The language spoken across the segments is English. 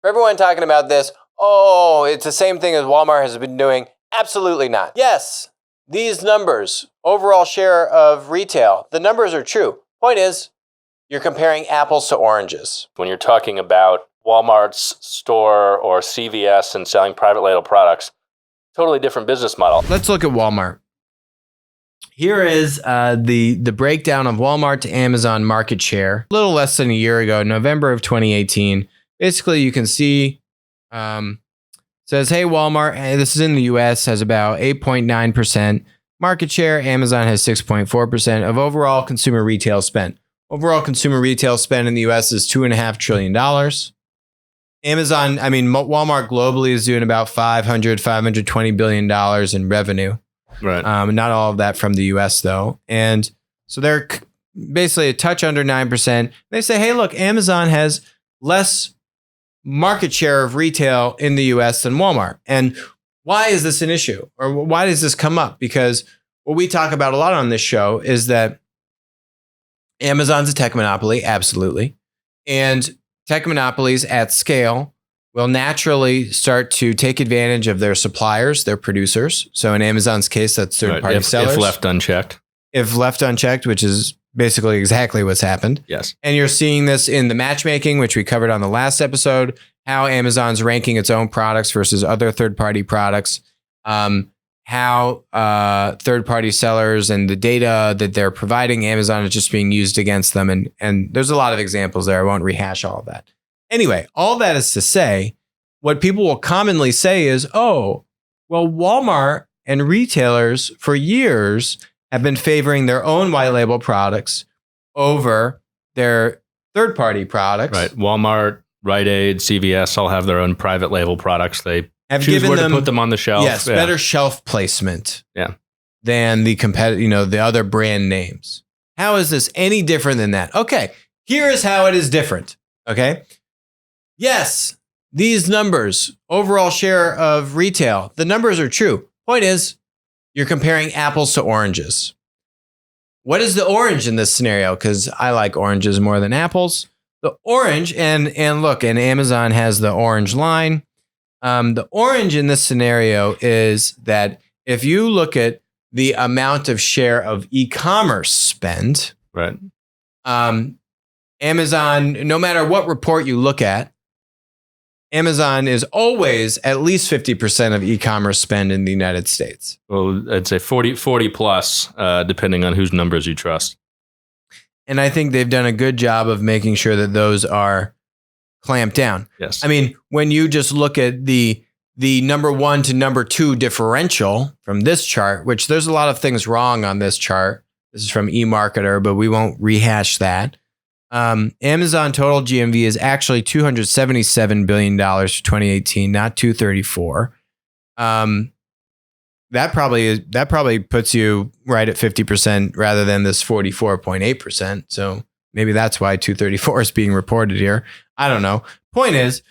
For everyone talking about this, oh, it's the same thing as Walmart has been doing. Absolutely not. Yes, these numbers, overall share of retail, the numbers are true. Point is, you're comparing apples to oranges. When you're talking about Walmart's store or CVS and selling private label products, totally different business model. Let's look at Walmart. Here is the breakdown of Walmart to Amazon market share. A little less than a year ago, November of 2018. Basically, you can see, says, hey, Walmart, this is in the US, has about 8.9% market share. Amazon has 6.4% of overall consumer retail spend. Overall consumer retail spend in the US is $2.5 trillion. Walmart globally is doing about $520 billion in revenue. Right. Not all of that from the US though. And so they're basically a touch under 9%. They say, hey, look, Amazon has less market share of retail in the US than Walmart. And why is this an issue? Or why does this come up? Because what we talk about a lot on this show is that Amazon's a tech monopoly, absolutely. And tech monopolies at scale will naturally start to take advantage of their suppliers, their producers. So in Amazon's case, that's third-party sellers. If left unchecked. If left unchecked, which is basically exactly what's happened. Yes. And you're seeing this in the matchmaking, which we covered on the last episode, how Amazon's ranking its own products versus other third-party products, how third-party sellers and the data that they're providing Amazon is just being used against them. And there's a lot of examples there. I won't rehash all of that. Anyway, all that is to say, what people will commonly say is, oh, well, Walmart and retailers for years have been favoring their own white label products over their third-party products. Right. Walmart, Rite Aid, CVS all have their own private label products. They have choose given where them, to put them on the shelf. Yes, better shelf placement. Yeah. Than the the other brand names. How is this any different than that? Okay, here is how it is different. Okay. Yes, these numbers, overall share of retail, the numbers are true. Point is, you're comparing apples to oranges. What is the orange in this scenario? Because I like oranges more than apples. The orange, and look, and Amazon has the orange line. The orange in this scenario is that if you look at the amount of share of e-commerce spend, right? Amazon, no matter what report you look at, Amazon is always at least 50% of e-commerce spend in the United States. Well, I'd say 40 plus, depending on whose numbers you trust. And I think they've done a good job of making sure that those are clamped down. Yes. I mean, when you just look at the number 1 to number 2 differential from this chart, which there's a lot of things wrong on this chart. This is from eMarketer, but we won't rehash that. Amazon total GMV is actually $277 billion for 2018, not 234. That probably puts you right at 50% rather than this 44.8%. So maybe that's why 234 is being reported here. I don't know. Point is,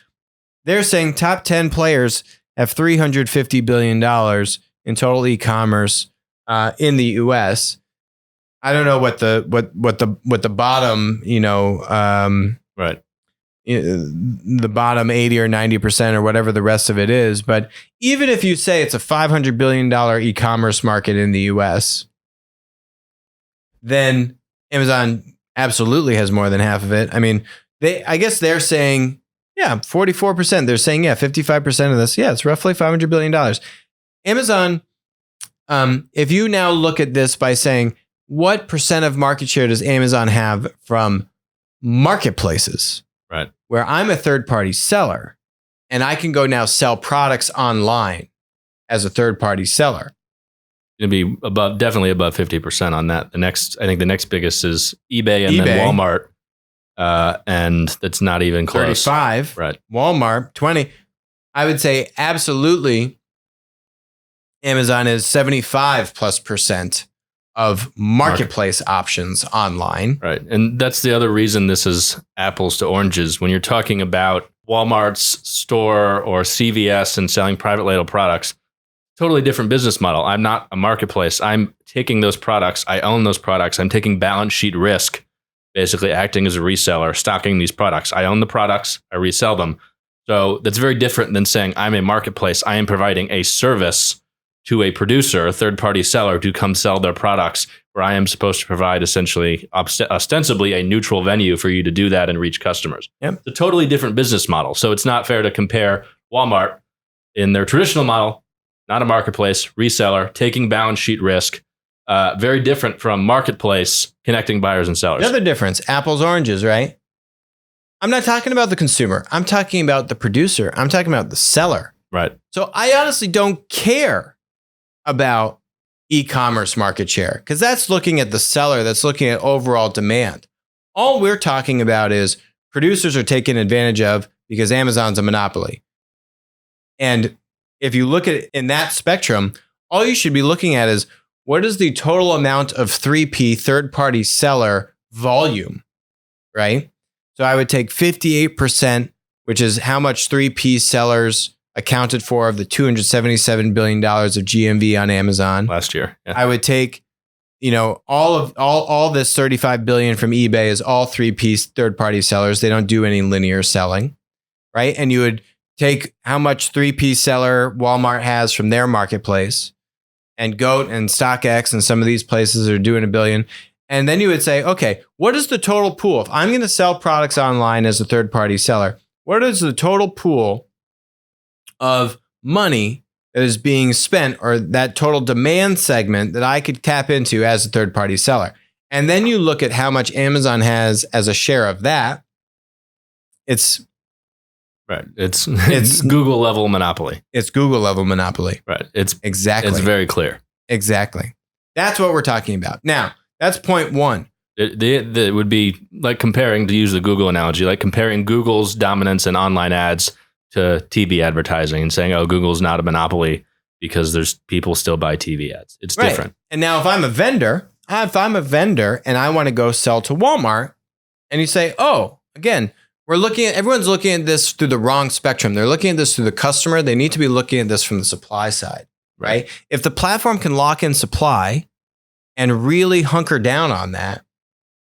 they're saying top 10 players have $350 billion in total e-commerce in the US. I don't know what the bottom, right. The bottom 80 or 90% or whatever the rest of it is. But even if you say it's a $500 billion e-commerce market in the US, then Amazon absolutely has more than half of it. I mean, I guess they're saying, 44%. They're saying, 55% of this. Yeah, it's roughly $500 billion. Amazon, if you now look at this by saying, what percent of market share does Amazon have from marketplaces? Right. Where I'm a third-party seller and I can go now sell products online as a third-party seller. It'd be definitely above 50% on that. I think the next biggest is eBay and then Walmart. And that's not even close. 35. Right. Walmart, 20. I would say absolutely Amazon is 75+% of marketplace options online. Right. And that's the other reason this is apples to oranges. When you're talking about Walmart's store or CVS and selling private label products, totally different business model. I'm not a marketplace. I'm taking those products. I own those products. I'm taking balance sheet risk, basically acting as a reseller, stocking these products. I own the products. I resell them. So that's very different than saying I'm a marketplace. I am providing a service to a producer, a third-party seller, to come sell their products, where I am supposed to provide essentially, ostensibly, a neutral venue for you to do that and reach customers. Yep. It's a totally different business model. So it's not fair to compare Walmart in their traditional model, not a marketplace, reseller, taking balance sheet risk, very different from marketplace, connecting buyers and sellers. The other difference, apples, oranges, right? I'm not talking about the consumer. I'm talking about the producer. I'm talking about the seller. Right. So I honestly don't care about e-commerce market share because that's looking at the seller, that's looking at overall demand. All we're talking about is producers are taken advantage of because Amazon's a monopoly. And if you look at it in that spectrum, all you should be looking at is what is the total amount of 3P third-party seller volume, right? So I would take 58%, which is how much 3P sellers accounted for of the $277 billion of GMV on Amazon Last year. Yeah. I would take, all this 35 billion from eBay is all 3P third-party sellers. They don't do any linear selling, right? And you would take how much 3P seller Walmart has from their marketplace, and Goat and StockX and some of these places are doing $1 billion. And then you would say, okay, what is the total pool? If I'm going to sell products online as a third-party seller, what is the total pool of money that is being spent, or that total demand segment that I could tap into as a third-party seller? And then you look at how much Amazon has as a share of that. It's right. It's Google level monopoly. It's Google level monopoly. Right. It's very clear. Exactly. That's what we're talking about. Now, that's point one. It would be like comparing, to use the Google analogy, like comparing Google's dominance in online ads to TV advertising and saying, oh, Google's not a monopoly because there's people still buy TV ads. It's Right. different. And now if I'm a vendor and I want to go sell to Walmart, and you say, oh, again, everyone's looking at this through the wrong spectrum. They're looking at this through the customer. They need to be looking at this from the supply side, right? If the platform can lock in supply and really hunker down on that,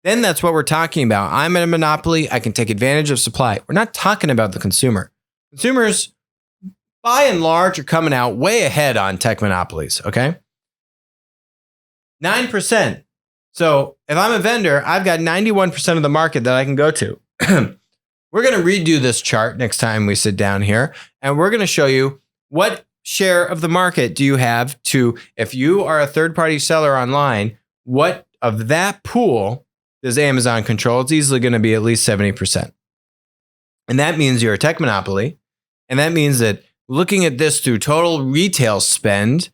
then that's what we're talking about. I'm in a monopoly. I can take advantage of supply. We're not talking about the consumer. Consumers, by and large, are coming out way ahead on tech monopolies, okay? 9%. So if I'm a vendor, I've got 91% of the market that I can go to. We're going to redo this chart next time we sit down here, and we're going to show you what share of the market do you have to, if you are a third-party seller online, what of that pool does Amazon control? It's easily going to be at least 70%. And that means you're a tech monopoly. And that means that looking at this through total retail spend,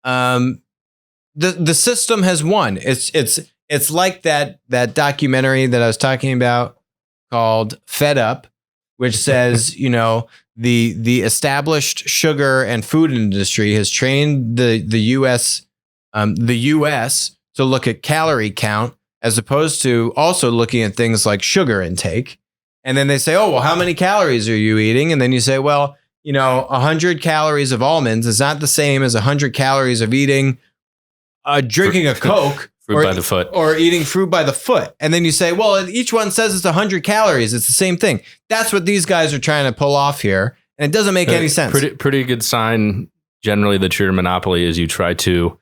the system has won. It's like that documentary that I was talking about called Fed Up, which says, the established sugar and food industry has trained the US to look at calorie count as opposed to also looking at things like sugar intake. And then they say, oh, well, how many calories are you eating? And then you say, well, 100 calories of almonds is not the same as 100 calories of drinking a Coke Fruit by the foot. Or eating fruit by the foot. And then you say, well, each one says it's 100 calories. It's the same thing. That's what these guys are trying to pull off here. And it doesn't make any sense. Pretty good sign generally that you're a monopoly is you try to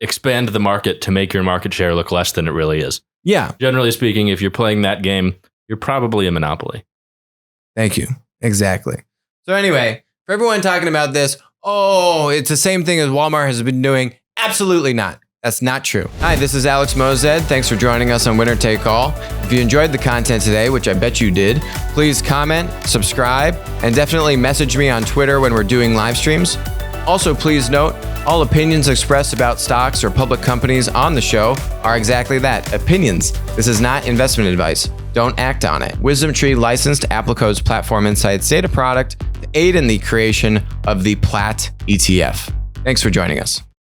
expand the market to make your market share look less than it really is. Yeah. Generally speaking, if you're playing that game, you're probably a monopoly. Thank you. Exactly. So anyway, for everyone talking about this, oh, it's the same thing as Walmart has been doing. Absolutely not. That's not true. Hi, this is Alex Mozed. Thanks for joining us on Winner Take All. If you enjoyed the content today, which I bet you did, please comment, subscribe, and definitely message me on Twitter when we're doing live streams. Also, please note, all opinions expressed about stocks or public companies on the show are exactly that, opinions. This is not investment advice. Don't act on it. WisdomTree licensed Applico's Platform Insights data product to aid in the creation of the PLAT ETF. Thanks for joining us.